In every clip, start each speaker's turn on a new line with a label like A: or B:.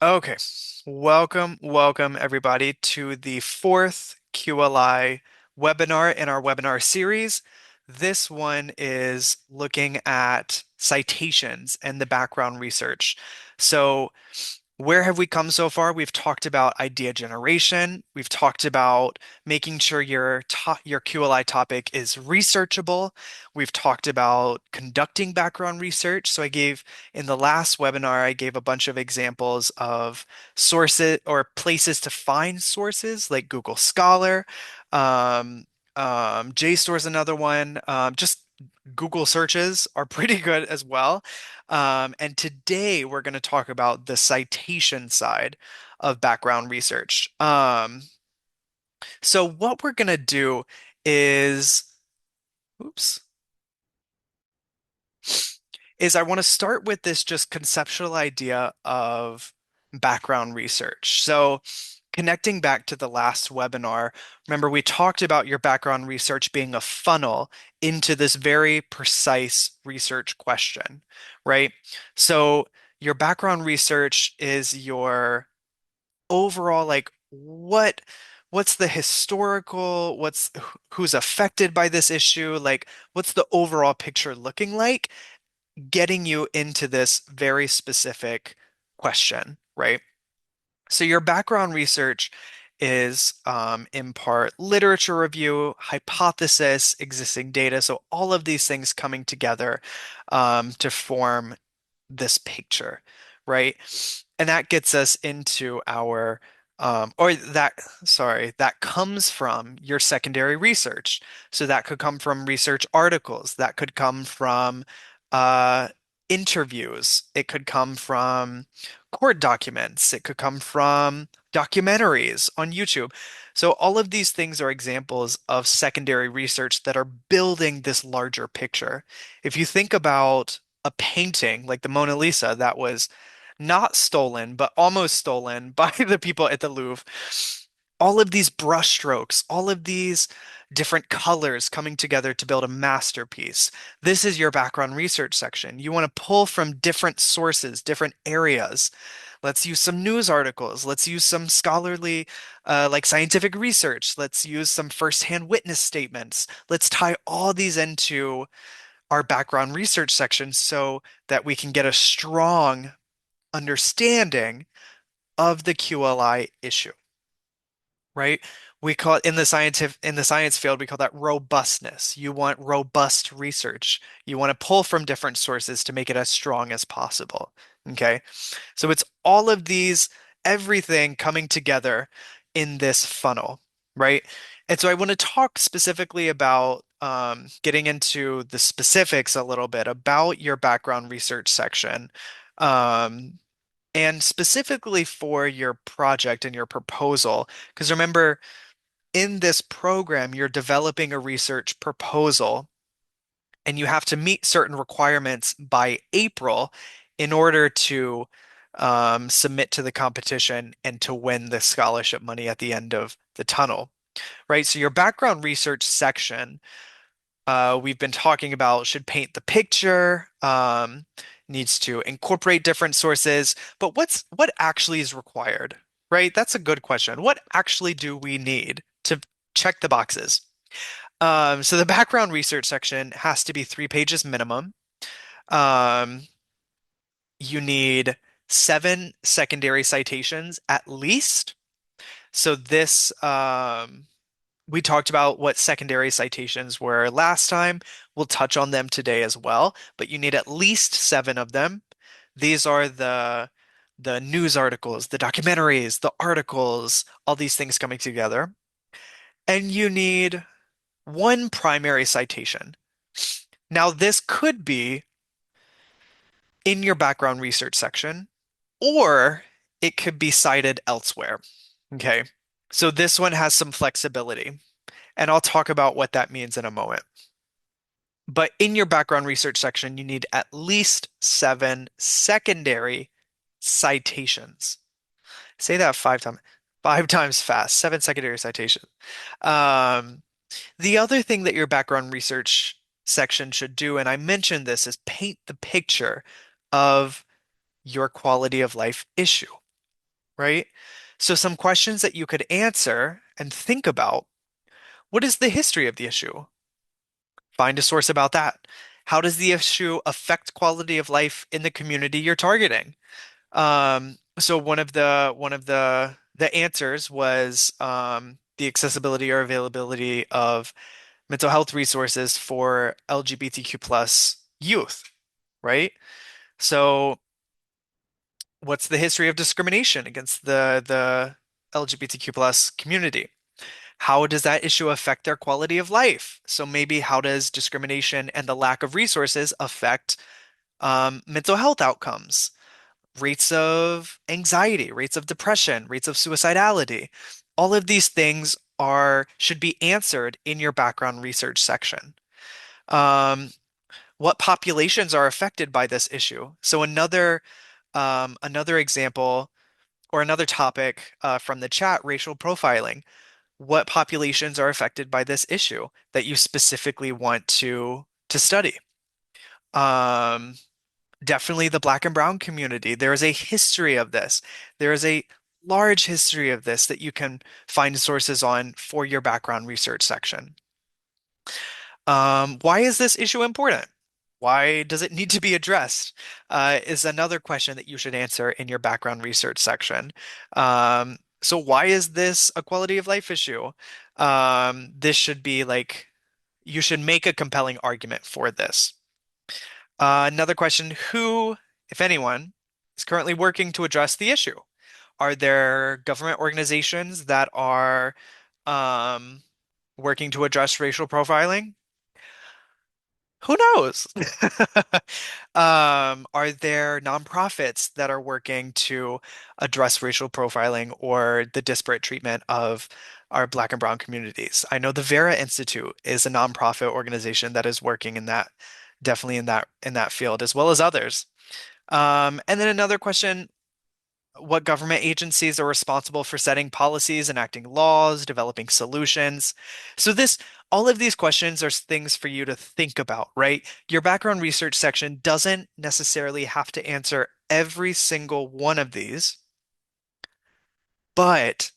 A: Okay, welcome everybody to the fourth QLI webinar in our webinar series. This one is looking at citations and the background research. So where have we come so far? We've talked about idea generation. We've talked about making sure your QLI topic is researchable. We've talked about conducting background research. So in the last webinar, I gave a bunch of examples of sources or places to find sources like Google Scholar. Um, JSTOR is another one. Just Google searches are pretty good as well. And today we're going to talk about the citation side of background research. So what we're going to do is, oops, is I want to start with this just conceptual idea of background research. So connecting back to the last webinar, remember we talked about your background research being a funnel into this very precise research question, right? So your background research is your overall like what's the historical, who's affected by this issue, like what's the overall picture looking like, getting you into this very specific question, right? So your background research is in part literature review, hypothesis, existing data. So all of these things coming together to form this picture, right? And that gets us into our, or that, sorry, that comes from your secondary research. So that could come from research articles, that could come from uh, interviews, it could come from court documents, it could come from documentaries on YouTube. So all of these things are examples of secondary research that are building this larger picture. If you think about a painting like the Mona Lisa that was not stolen, but almost stolen by the people at the Louvre. All of these brushstrokes, all of these different colors coming together to build a masterpiece. This is your background research section. You want to pull from different sources, different areas. Let's use some news articles. Let's use some scholarly, like scientific research. Let's use some firsthand witness statements. Let's tie all these into our background research section so that we can get a strong understanding of the QLI issue, right? We call it in the science field, we call that robustness. You want robust research. You want to pull from different sources to make it as strong as possible. Okay. So it's all of these, everything coming together in this funnel, right? And so I want to talk specifically about getting into the specifics a little bit about your background research section. Um, and specifically for your project and your proposal, because remember, in this program, you're developing a research proposal and you have to meet certain requirements by April in order to submit to the competition and to win the scholarship money at the end of the tunnel, right? So your background research section, we've been talking about should paint the picture, needs to incorporate different sources, but what actually is required, right? That's a good question. What actually do we need to check the boxes? So the background research section has to be 3 pages minimum. Um, you need 7 secondary citations at least. So this, we talked about what secondary citations were last time. We'll touch on them today as well, but you need at least 7 of them. These are the news articles, the documentaries, the articles, all these things coming together. And you need one primary citation. Now, this could be in your background research section, or it could be cited elsewhere. Okay. So this one has some flexibility, and I'll talk about what that means in a moment. But in your background research section, you need at least 7 secondary citations. Say that 5 times, 5 times fast, 7 secondary citations. Um, the other thing that your background research section should do, and I mentioned this, is paint the picture of your quality of life issue. right? So some questions that you could answer and think about: what is the history of the issue? Find a source about that. How does the issue affect quality of life in the community you're targeting? So one of the answers was the accessibility or availability of mental health resources for LGBTQ plus youth, right? So what's the history of discrimination against the LGBTQ plus community? How does that issue affect their quality of life? So maybe how does discrimination and the lack of resources affect mental health outcomes, rates of anxiety, rates of depression, rates of suicidality? All of these things are should be answered in your background research section. Um, what populations are affected by this issue? So another example or another topic from the chat, racial profiling. What populations are affected by this issue that you specifically want to study? Um, Definitely the Black and Brown community. There is a history of this. There is a large history of this that you can find sources on for your background research section. Why is this issue important? Why does it need to be addressed? Is another question that you should answer in your background research section. So why is this a quality of life issue? This should be like, you should make a compelling argument for this. Another question, who, if anyone, is currently working to address the issue? Are there government organizations that are um, working to address racial profiling? Who knows? Are there nonprofits that are working to address racial profiling or the disparate treatment of our Black and Brown communities? I know the Vera Institute is a nonprofit organization that is working in that, definitely in that field, as well as others. And then another question, what government agencies are responsible for setting policies, enacting laws, developing solutions? So all of these questions are things for you to think about, right? Your background research section doesn't necessarily have to answer every single one of these, but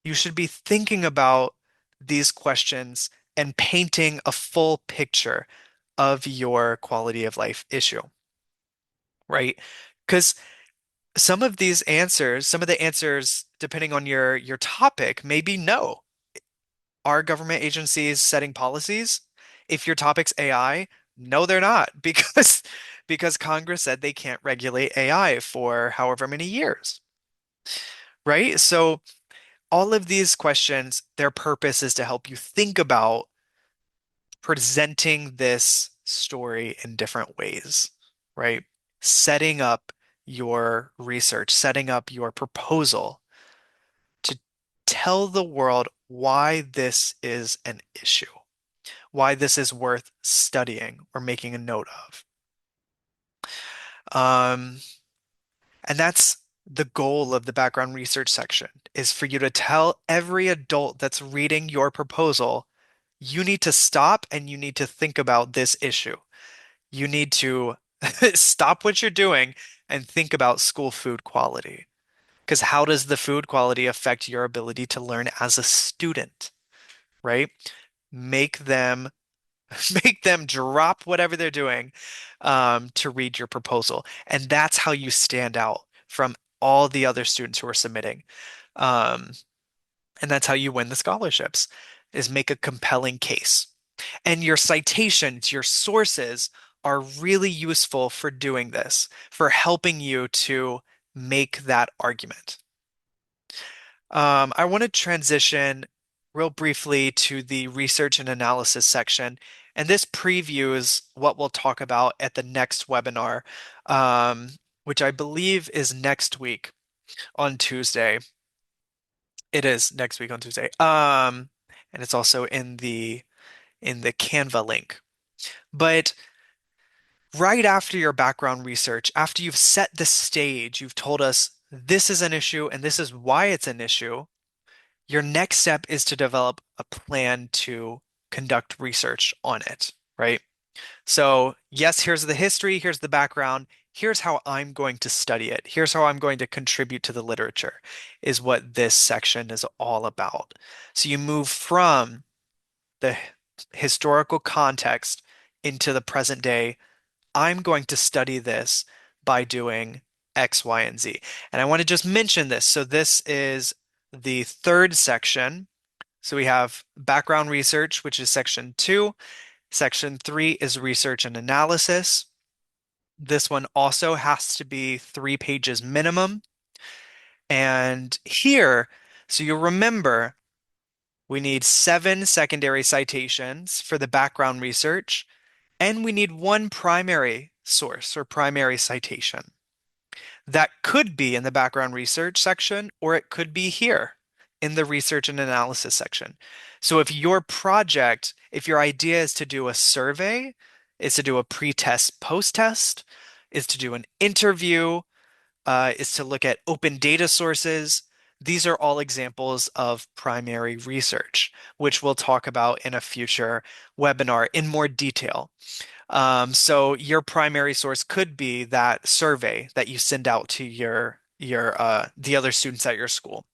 A: you should be thinking about these questions and painting a full picture of your quality of life issue, right? Because some of the answers, depending on your topic, may be no. Are government agencies setting policies? If your topic's AI, no, they're not, because Congress said they can't regulate AI for however many years, right? So all of these questions, their purpose is to help you think about presenting this story in different ways, right? Setting up your research, setting up your proposal to tell the world why this is an issue, why this is worth studying or making a note of. Um, and that's the goal of the background research section, is for you to tell every adult that's reading your proposal, you need to stop and you need to think about this issue. You need to stop what you're doing and think about school food quality. Because how does the food quality affect your ability to learn as a student, right? Make them make them drop whatever they're doing to read your proposal. And that's how you stand out from all the other students who are submitting. Um, and that's how you win the scholarships, is make a compelling case. And your citations, your sources are really useful for doing this, for helping you to make that argument. I want to transition real briefly to the research and analysis section. And this previews what we'll talk about at the next webinar, um, which I believe is next week on Tuesday. It is next week on Tuesday. And it's also in the Canva link. But right after your background research, after you've set the stage, you've told us this is an issue and this is why it's an issue. Your next step is to develop a plan to conduct research on it, right? So, yes, here's the history, here's the background, here's how I'm going to study it. Here's how I'm going to contribute to the literature, is what this section is all about. So you move from the historical context into the present day. I'm going to study this by doing X, Y, and Z. And I want to just mention this. So this is the third section. So we have background research, which is section 2. Section 3 is research and analysis. This one also has to be 3 pages minimum. And here, so you'll remember, we need 7 secondary citations for the background research, and we need 1 primary source or primary citation. That could be in the background research section, or it could be here in the research and analysis section. So if your project, if your idea is to do a survey, is to do a pre-test, post-test, is to do an interview, is to look at open data sources, these are all examples of primary research, which we'll talk about in a future webinar in more detail. So your primary source could be that survey that you send out to your the other students at your school.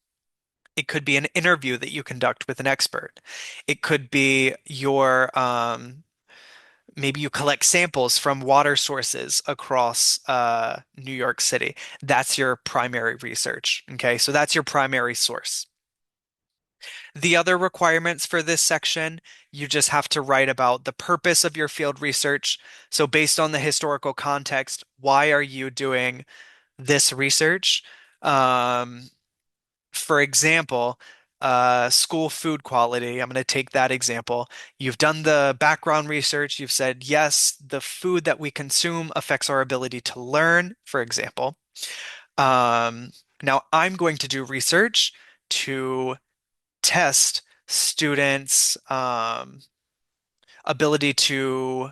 A: It could be an interview that you conduct with an expert. It could be your maybe you collect samples from water sources across New York City. That's your primary research. Okay, so that's your primary source. The other requirements for this section, you just have to write about the purpose of your field research. So, based on the historical context, why are you doing this research? Um, for example, school food quality. I'm going to take that example. You've done the background research. You've said, yes, the food that we consume affects our ability to learn, for example. Um, Now, I'm going to do research to test students' ability to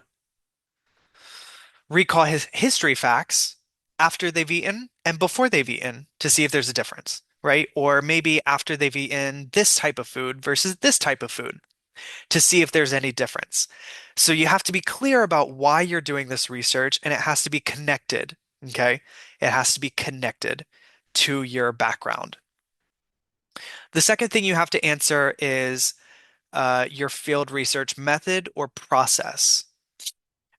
A: recall his history facts after they've eaten and before they've eaten to see if there's a difference, right? Or maybe after they've eaten this type of food versus this type of food to see if there's any difference. So you have to be clear about why you're doing this research, and it has to be connected, okay? It has to be connected to your background. The second thing you have to answer is your field research method or process.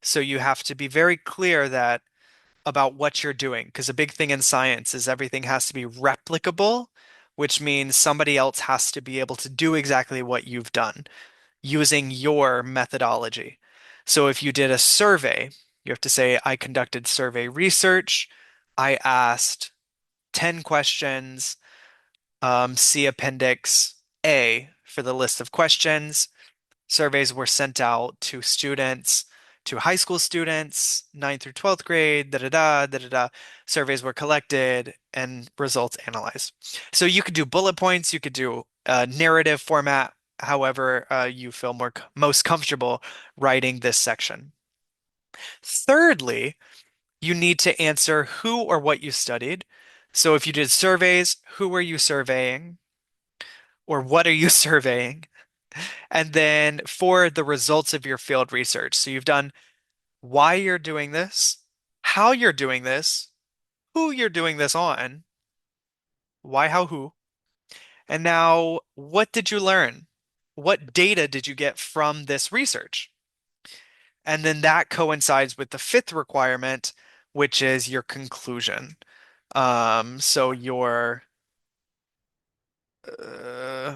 A: So you have to be very clear that about what you're doing, because a big thing in science is everything has to be replicable, which means somebody else has to be able to do exactly what you've done using your methodology. So if you did a survey, you have to say, I conducted survey research. I asked 10 questions, see Appendix A for the list of questions. Surveys were sent out to students, to high school students, 9th through 12th grade, da da da, da da da. Surveys were collected and results analyzed. So you could do bullet points, you could do a narrative format, however you feel most comfortable writing this section. Thirdly, you need to answer who or what you studied. So if you did surveys, who are you surveying? Or what are you surveying? And then for the results of your field research. So you've done why you're doing this, how you're doing this, who you're doing this on, why, how, who. And now, what did you learn? What data did you get from this research? And then that coincides with the fifth requirement, which is your conclusion. So your uh,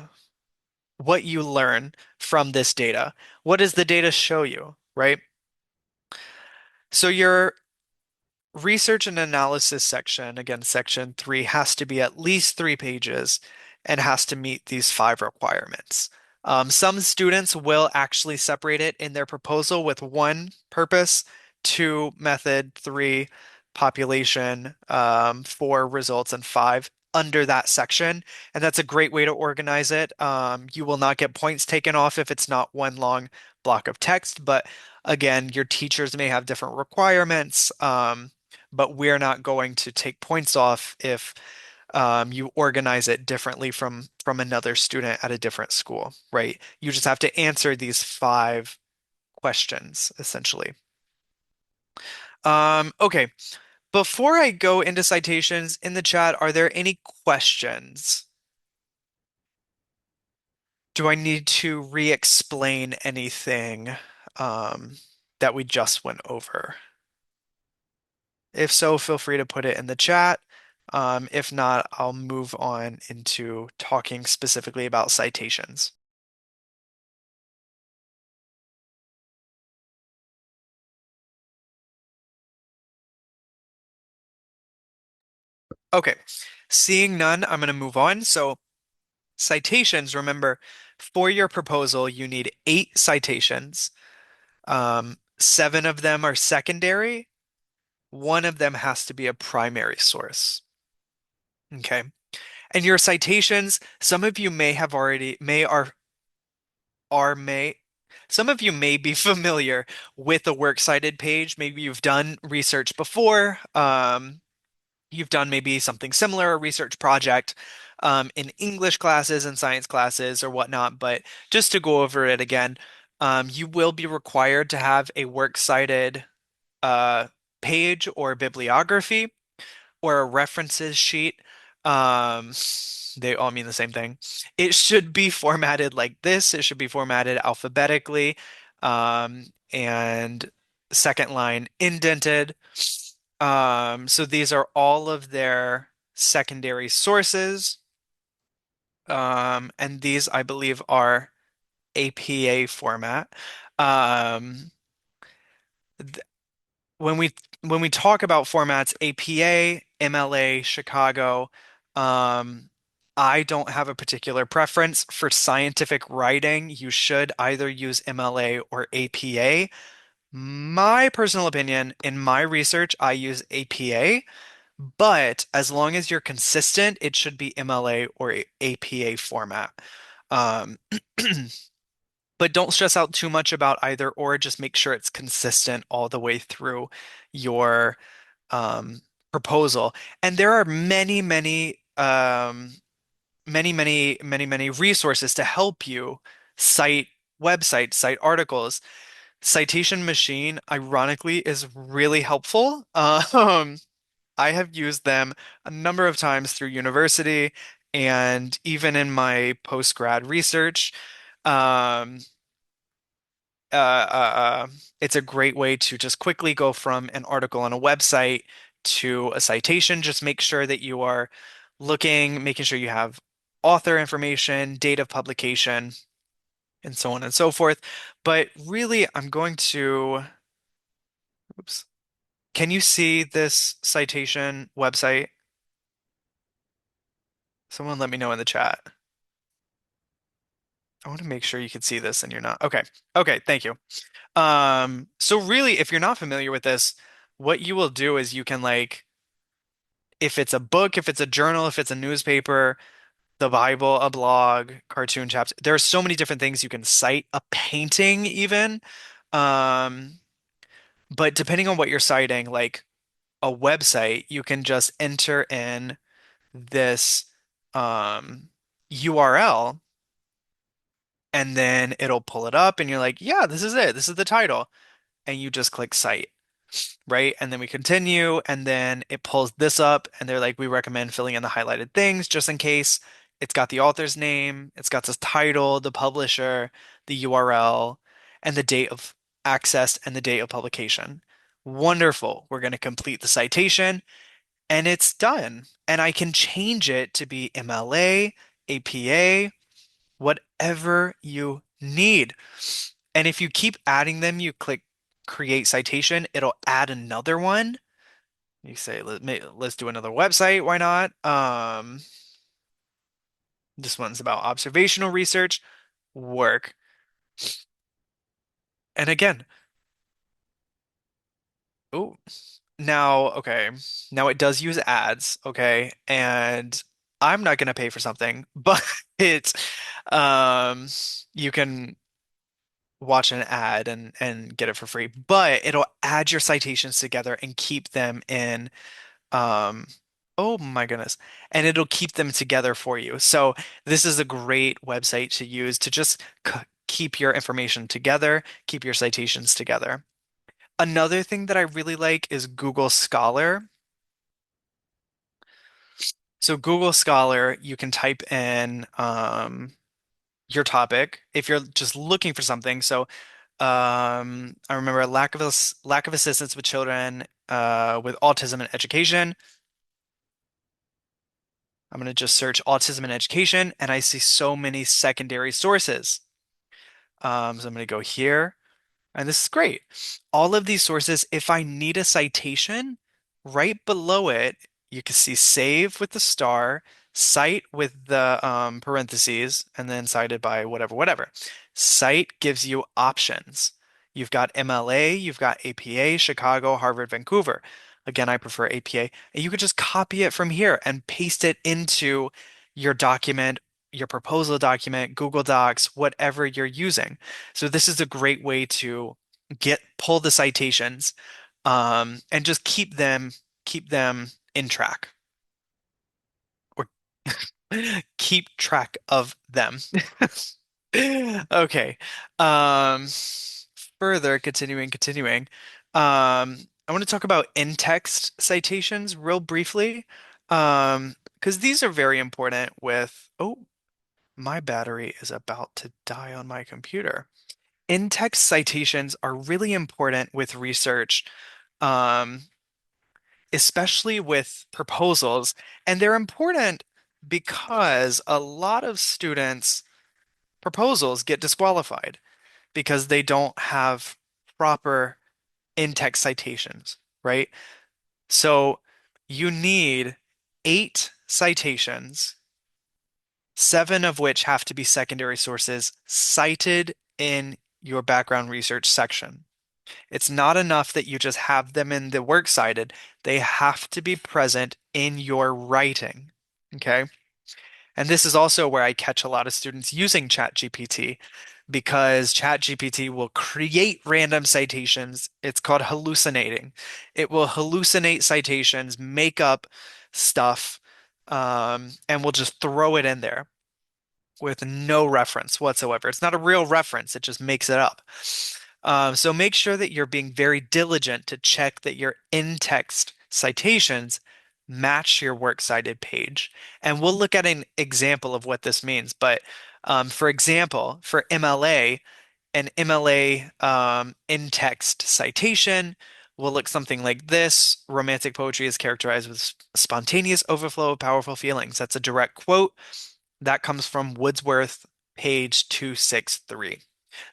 A: what you learn from this data. What does the data show you, right? So your research and analysis section, again, section 3, has to be at least 3 pages and has to meet these 5 requirements. Some students will actually separate it in their proposal with 1 purpose, 2 method, 3 population, 4 results, and 5 under that section. And that's a great way to organize it. You will not get points taken off if it's not one long block of text, but again, your teachers may have different requirements. But we're not going to take points off if you organize it differently from another student at a different school, right? You just have to answer these 5 questions essentially. Okay, Before I go into citations in the chat, are there any questions? Do I need to re-explain anything um, that we just went over? If so, feel free to put it in the chat. If not, I'll move on into talking specifically about citations. Okay, seeing none, I'm going to move on. So, citations, remember, for your proposal, you need 8 citations. Seven of them are secondary. One of them has to be a primary source. Okay. And your citations, some of you may have already, may are may some of you may be familiar with a works cited page. Maybe you've done research before. You've done maybe something similar, a research project in English classes and science classes or whatnot. But just to go over it again, you will be required to have a works cited uh, page or bibliography or a references sheet. Um, they all mean the same thing. It should be formatted like this. It should be formatted alphabetically. And second line indented. So these are all of their secondary sources. And these, I believe, are APA format. Um, when we talk about formats, APA, MLA, Chicago, um, I don't have a particular preference for scientific writing. You should either use MLA or APA. My personal opinion, in my research, I use APA, but as long as you're consistent, it should be MLA or APA format. Um, but don't stress out too much about either or. Just make sure it's consistent all the way through your proposal. And there are many resources to help you cite websites, cite articles. Citation Machine, ironically, is really helpful. I have used them a number of times through university and even in my post-grad research. Um, it's a great way to just quickly go from an article on a website to a citation. Just make sure that you are making sure you have author information, date of publication, and so on and so forth. But really, I'm going to, oops. Can you see this citation website? Someone let me know in the chat. I want to make sure you can see this and you're not. Okay. Okay, thank you. So really, if you're not familiar with this, what you will do is you can like, if it's a book, if it's a journal, if it's a newspaper, the Bible, a blog, cartoon chapter, there are so many different things you can cite, a painting even. Um, but depending on what you're citing, like a website, you can just enter in this um URL and then it'll pull it up and you're like, yeah, this is it. This is the title. And you just click cite. Right? And then we continue, and then it pulls this up, and they're like, we recommend filling in the highlighted things just in case. It's got the author's name, it's got the title, the publisher, the URL, and the date of access and the date of publication. Wonderful. We're going to complete the citation, and it's done. And I can change it to be MLA, APA, whatever you need. And if you keep adding them, you click create citation, it'll add another one. You say, let's do another website. Why not? This one's about observational research, work. And again, oh, now, okay. Now it does use ads, okay? And I'm not gonna pay for something, but it, um, you can watch an ad and get it for free, but it'll add your citations together and keep them in um oh my goodness, and it'll keep them together for you. So this is a great website to use to just keep your information together, keep your citations together. Another thing that I really like is Google Scholar. So Google Scholar, you can type in your topic if you're just looking for something. So I remember lack of assistance with children with autism and education. I'm going to just search autism and education, and I see so many secondary sources. So I'm going to go here. And this is great. All of these sources, if I need a citation, right below it, you can see save with the star, cite with the parentheses, and then cited by whatever, whatever. Cite gives you options. You've got MLA, you've got APA, Chicago, Harvard, Vancouver. Again, I prefer APA. And you could just copy it from here and paste it into your document, your proposal document, Google Docs, whatever you're using. So this is a great way to pull the citations and just keep them in track or keep track of them. Okay. Um, continuing. I want to talk about in-text citations real briefly. Because these are very important oh, my battery is about to die on my computer. In-text citations are really important with research, um, especially with proposals. And they're important because a lot of students' proposals get disqualified because they don't have proper in-text citations, right? So you need 8 citations, 7 of which have to be secondary sources cited in your background research section. It's not enough that you just have them in the works cited. They have to be present in your writing. Okay. And this is also where I catch a lot of students using ChatGPT because ChatGPT will create random citations. It's called hallucinating. It will hallucinate citations, make up stuff, and will just throw it in there with no reference whatsoever. It's not a real reference, it just makes it up. So make sure that you're being very diligent to check that your in-text citations match your works cited page. And we'll look at an example of what this means. But for example, for MLA, an MLA in-text citation will look something like this. Romantic poetry is characterized with spontaneous overflow of powerful feelings. That's a direct quote. That comes from Wordsworth, page 263.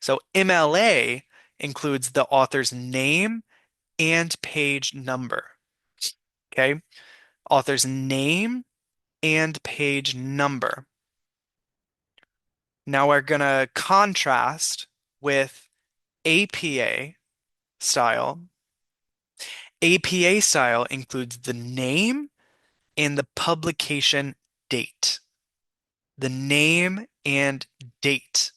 A: So MLA includes the author's name and page number. Okay. Author's name and page number. Now we're going to contrast with APA style. APA style includes the name and the publication date. The name and date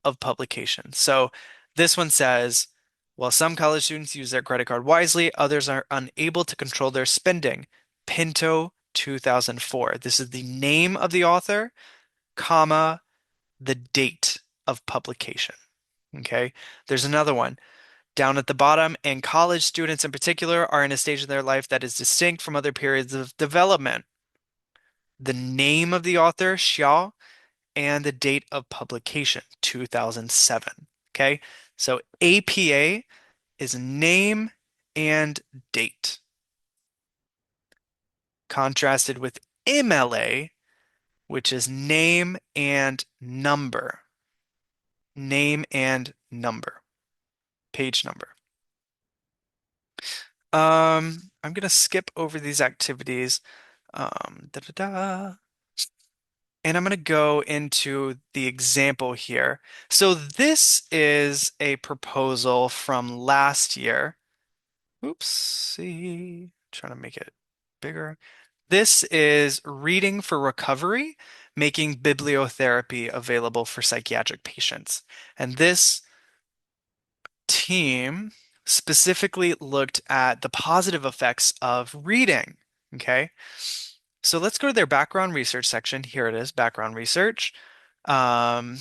A: of publication. So this one says, while some college students use their credit card wisely, others are unable to control their spending. Pinto 2004. This is the name of the author, comma, the date of publication. Okay. There's another one down at the bottom, and college students in particular are in a stage of their life that is distinct from other periods of development. The name of the author, Xiao, and the date of publication, 2007. Okay, so APA is name and date, contrasted with MLA, which is name and number. Name and number, page number. I'm gonna skip over these activities. Da, da, da. And I'm going to go into the example here. So this is a proposal from last year. Oopsie, trying to make it bigger. This is Reading for Recovery, making bibliotherapy available for psychiatric patients. And this team specifically looked at the positive effects of reading. Okay. So let's go to their background research section. Here it is, background research. Um,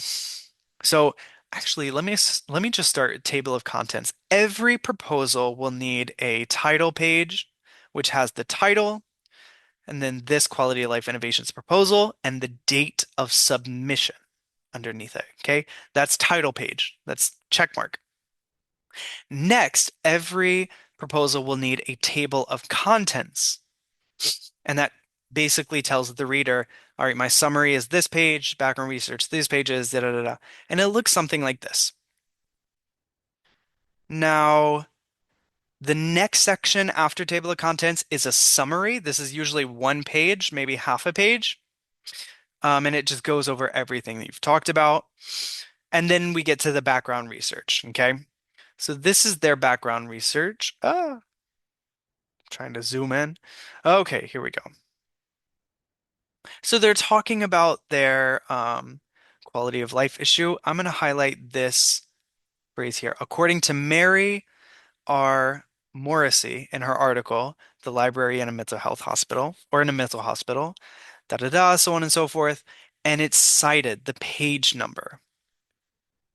A: so actually, let me just start a table of contents. Every proposal will need a title page, which has the title, and then this quality of life innovations proposal, and the date of submission underneath it. Okay, that's title page. That's check mark. Next, every proposal will need a table of contents, and that basically tells the reader, all right, my summary is this page, background research, these pages, da da da da. And it looks something like this. Now, the next section after table of contents is a summary. This is usually one page, maybe half a page. And it just goes over everything that you've talked about. And then we get to the background research, okay? So this is their background research. Trying to zoom in. Okay, here we go. So they're talking about their quality of life issue. I'm going to highlight this phrase here. According to Mary R. Morrissey in her article, The Library in a Mental Health Hospital, or in a mental hospital, da da da, so on and so forth. And it's cited the page number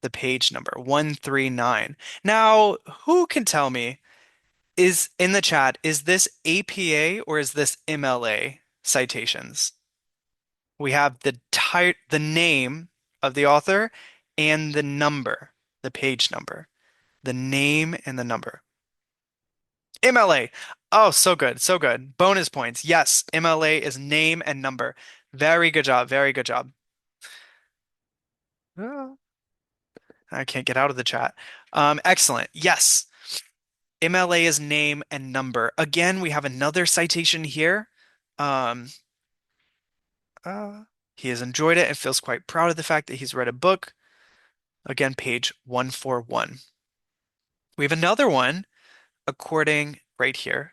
A: 139. Now, who can tell me, is in the chat, is this APA or is this MLA citations? We have the name of the author and the number, the page number, the name and the number. MLA. Oh, so good, so good. Bonus points. Yes, MLA is name and number. Very good job, very good job. Oh, I can't get out of the chat. Excellent. Yes, MLA is name and number. Again, we have another citation here. Um, uh, he has enjoyed it and feels quite proud of the fact that he's read a book. Again, page 141. We have another one according right here.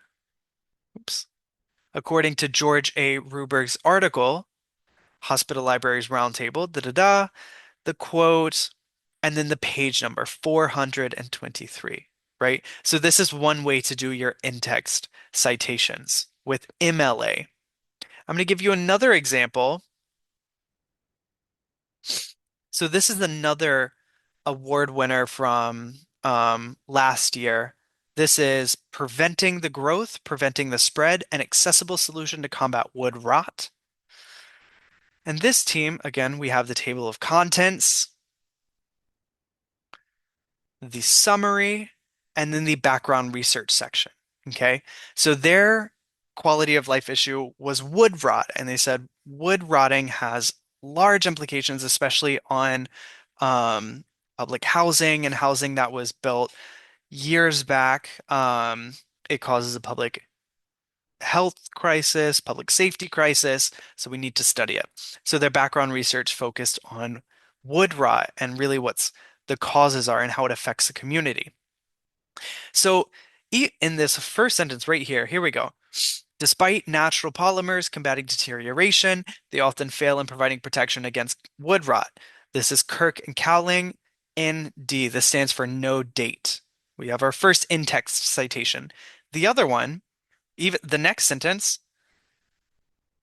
A: Oops. According to George A. Ruberg's article, Hospital Libraries Roundtable, da da da, the quote, and then the page number 423, right? So this is one way to do your in-text citations with MLA. I'm going to give you another example. So this is another award winner from last year. This is Preventing the Growth, Preventing the Spread, an Accessible Solution to Combat Wood Rot. And this team, again, we have the table of contents, the summary, and then the background research section. Okay. So their quality of life issue was wood rot. And they said wood rotting has large implications, especially on public housing and housing that was built years back. It causes a public health crisis, public safety crisis, so we need to study it. So their background research focused on wood rot and really what's the causes are and how it affects the community. So in this first sentence right here, here we go. Despite natural polymers combating deterioration, they often fail in providing protection against wood rot. This is Kirk and Cowling, ND. This stands for no date. We have our first in-text citation. The other one, even the next sentence,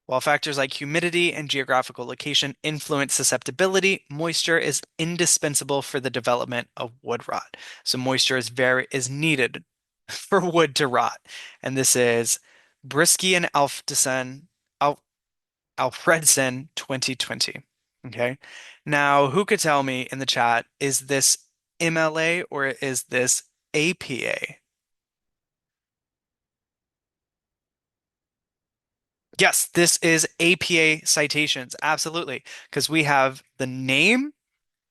A: while factors like humidity and geographical location influence susceptibility, moisture is indispensable for the development of wood rot. So moisture is needed for wood to rot. And this is Brisky and Alfredson 2020. Okay. Now, who could tell me in the chat, is this MLA or is this APA? Yes, this is APA citations. Absolutely. Because we have the name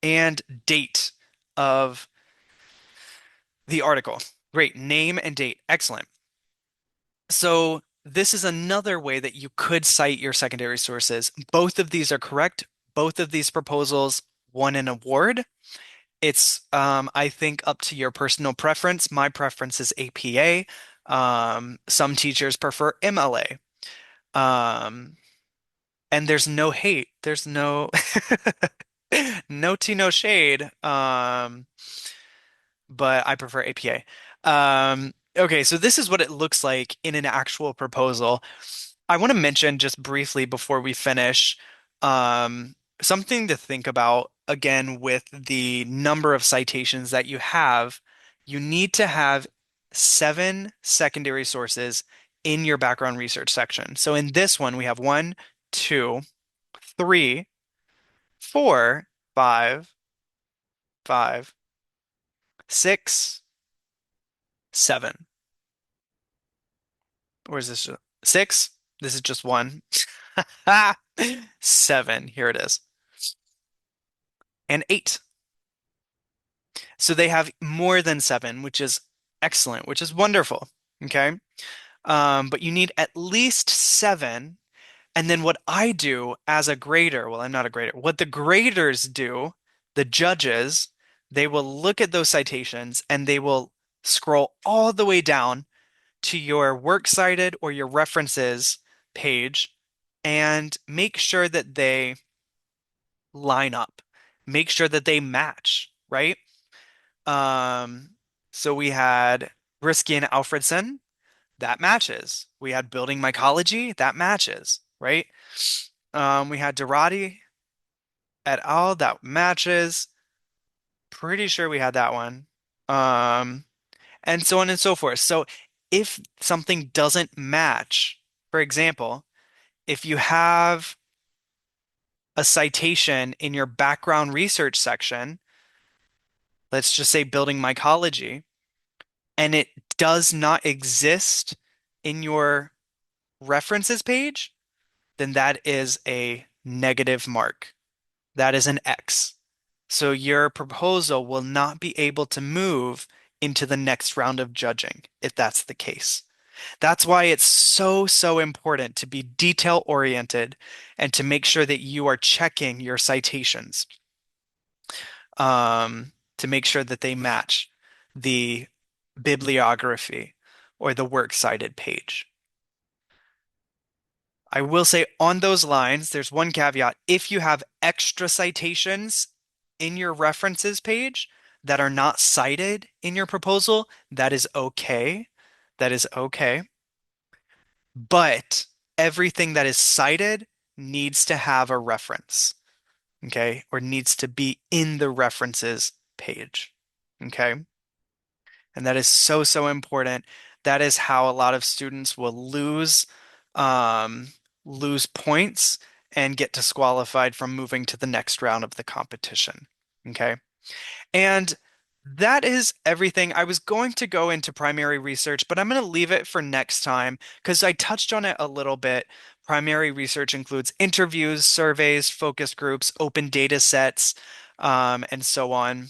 A: and date of the article. Great. Name and date. Excellent. So this is another way that you could cite your secondary sources. Both of these are correct. Both of these proposals won an award. It's, I think, up to your personal preference. My preference is APA. Some teachers prefer MLA. Um, and there's no hate. There's no no tea, no shade. But I prefer APA. Okay, so this is what it looks like in an actual proposal. I want to mention just briefly before we finish, something to think about again with the number of citations that you have. You need to have 7 secondary sources in your background research section. So in this one, we have one, two, three, four, five, six, seven. Or is this six? This is just one. Seven. Here it is. And eight. So they have more than seven, which is excellent, which is wonderful. Okay. But you need at least seven. And then what I do as a grader, well, I'm not a grader. What the graders do, the judges, they will look at those citations and they will scroll all the way down to your works cited or your references page and make sure that they line up, make sure that they match, right? Um, so we had Brisky and Alfredson, that matches. We had Building Mycology, that matches, right? We had Dorati et al., that matches. Pretty sure we had that one. Um, and so on and so forth. So if something doesn't match, for example, if you have a citation in your background research section, let's just say building mycology, and it does not exist in your references page, then that is a negative mark. That is an X. So your proposal will not be able to move into the next round of judging if that's the case. That's why it's so, so important to be detail oriented and to make sure that you are checking your citations to make sure that they match the bibliography or the works cited page. I will say on those lines, there's one caveat. If you have extra citations in your references page that are not cited in your proposal, that is okay. That is okay. But everything that is cited needs to have a reference, okay? Or needs to be in the references page, okay? And that is so, so important. That is how a lot of students will um, lose points and get disqualified from moving to the next round of the competition, okay? And that is everything. I was going to go into primary research, but I'm going to leave it for next time because I touched on it a little bit. Primary research includes interviews, surveys, focus groups, open data sets, and so on.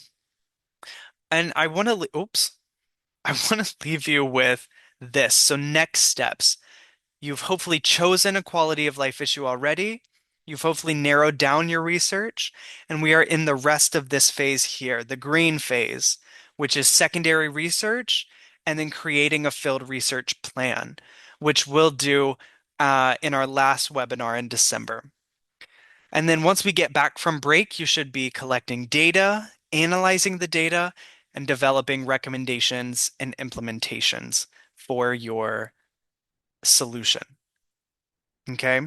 A: And oops, I want to leave you with this. So next steps. You've hopefully chosen a quality of life issue already. You've hopefully narrowed down your research, and we are in the rest of this phase here, the green phase, which is secondary research and then creating a field research plan, which we'll do in our last webinar in December. And then once we get back from break, you should be collecting data, analyzing the data, and developing recommendations and implementations for your solution. Okay.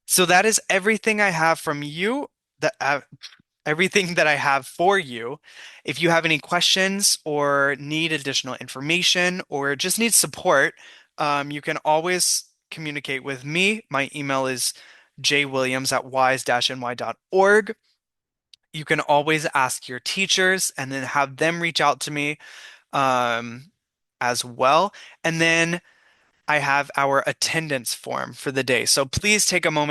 A: So that is everything I have from you, everything that I have for you. If you have any questions or need additional information or just need support, you can always communicate with me. My email is jwilliams@wise-ny.org. You can always ask your teachers and then have them reach out to me um, as well. And then I have our attendance form for the day. So please take a moment